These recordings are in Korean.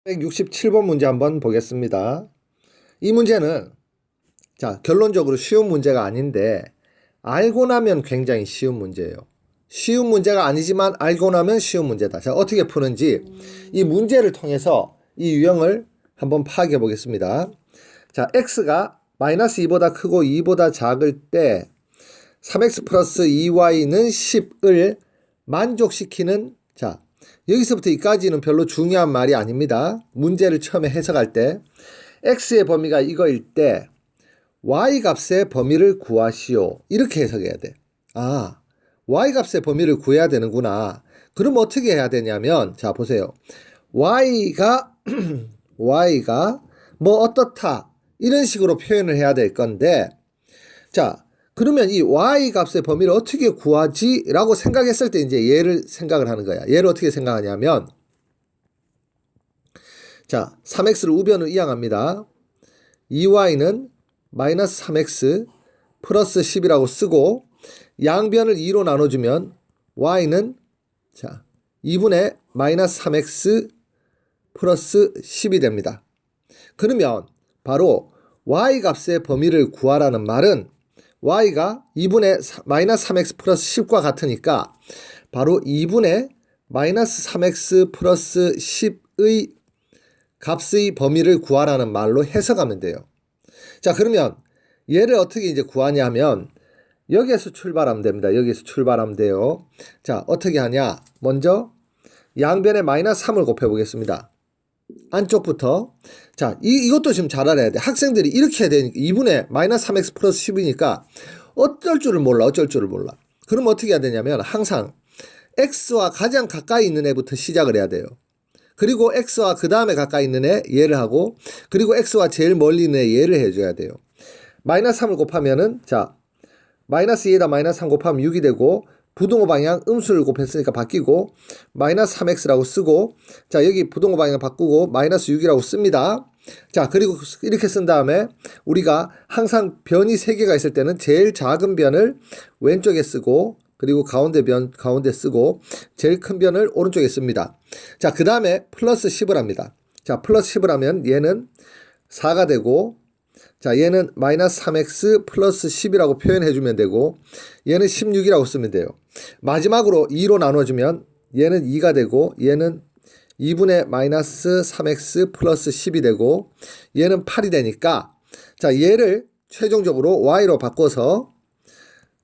167번 문제 한번 보겠습니다. 이 문제는 결론적으로 쉬운 문제가 아닌데 알고 나면 굉장히 쉬운 문제예요. 쉬운 문제가 아니지만 알고 나면 쉬운 문제다. 자, 어떻게 푸는지 이 문제를 통해서 이 유형을 한번 파악해 보겠습니다. 자, x가 마이너스 2보다 크고 2보다 작을 때 3x 플러스 2y는 10을 만족시키는, 자, 여기서부터 이까지는 별로 중요한 말이 아닙니다. 문제를 처음에 해석할 때 x의 범위가 이거일 때 y 값의 범위를 구하시오, 이렇게 해석해야 돼. 아, y 값의 범위를 구해야 되는구나. 그럼 어떻게 해야 되냐면, 자, 보세요. y가 뭐 어떻다, 이런 식으로 표현을 해야 될 건데, 자, 그러면 이 y 값의 범위를 어떻게 구하지? 라고 생각했을 때 이제 얘를 생각을 하는 거야. 얘를 어떻게 생각하냐면, 자, 3x를 우변으로 이항합니다. 2y는 마이너스 3x 플러스 10이라고 쓰고, 양변을 2로 나눠주면 y는, 자, 2분의 마이너스 3x 플러스 10이 됩니다. 그러면 바로 y 값의 범위를 구하라는 말은 y가 2분의 마이너스 3x 플러스 10과 같으니까 바로 2분의 마이너스 3x 플러스 10의 값의 범위를 구하라는 말로 해석하면 돼요. 자, 그러면 얘를 어떻게 이제 구하냐 하면 여기에서 출발하면 됩니다. 여기에서 출발하면 돼요. 자, 어떻게 하냐? 먼저 양변에 마이너스 3을 곱해 보겠습니다. 안쪽부터. 자, 이것도 지금 잘 알아야 돼. 학생들이 이렇게 해야 되니까 2분의 마이너스 3x 플러스 10이니까 어쩔 줄을 몰라. 그럼 어떻게 해야 되냐면 항상 x와 가장 가까이 있는 애부터 시작을 해야 돼요. 그리고 x와 그 다음에 가까이 있는 애 얘를 하고, 그리고 x와 제일 멀리 있는 애 얘를 해줘야 돼요. 마이너스 3을 곱하면은, 자, 마이너스 2에다 마이너스 3 곱하면 6이 되고, 부동호 방향 음수를 곱했으니까 바뀌고 마이너스 3x라고 쓰고, 자, 여기 부동호 방향 바꾸고 마이너스 6이라고 씁니다. 자, 그리고 이렇게 쓴 다음에 우리가 항상 변이 3개가 있을 때는 제일 작은 변을 왼쪽에 쓰고, 그리고 가운데 변 가운데 쓰고, 제일 큰 변을 오른쪽에 씁니다. 자, 그 다음에 플러스 10을 합니다. 자, 플러스 10을 하면 얘는 4가 되고, 자, 얘는 마이너스 3x 플러스 10이라고 표현해주면 되고, 얘는 16이라고 쓰면 돼요. 마지막으로 2로 나눠주면 얘는 2가 되고, 얘는 2분의 마이너스 3x 플러스 10이 되고, 얘는 8이 되니까, 자, 얘를 최종적으로 y로 바꿔서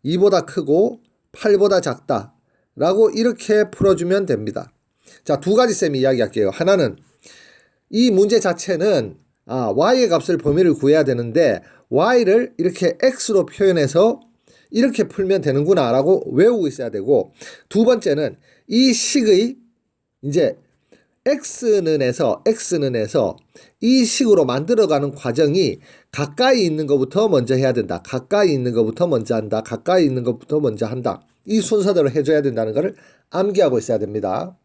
2보다 크고 8보다 작다 라고 이렇게 풀어주면 됩니다. 자, 두 가지 셈 이야기할게요. 하나는 이 문제 자체는 y의 값을 범위를 구해야 되는데 y를 이렇게 x로 표현해서 이렇게 풀면 되는구나 라고 외우고 있어야 되고, 두 번째는 이 식의 이제 x는 해서 이 식으로 만들어가는 과정이 가까이 있는 것부터 먼저 해야 된다. 가까이 있는 것부터 먼저 한다. 가까이 있는 것부터 먼저 한다. 이 순서대로 해줘야 된다는 것을 암기하고 있어야 됩니다.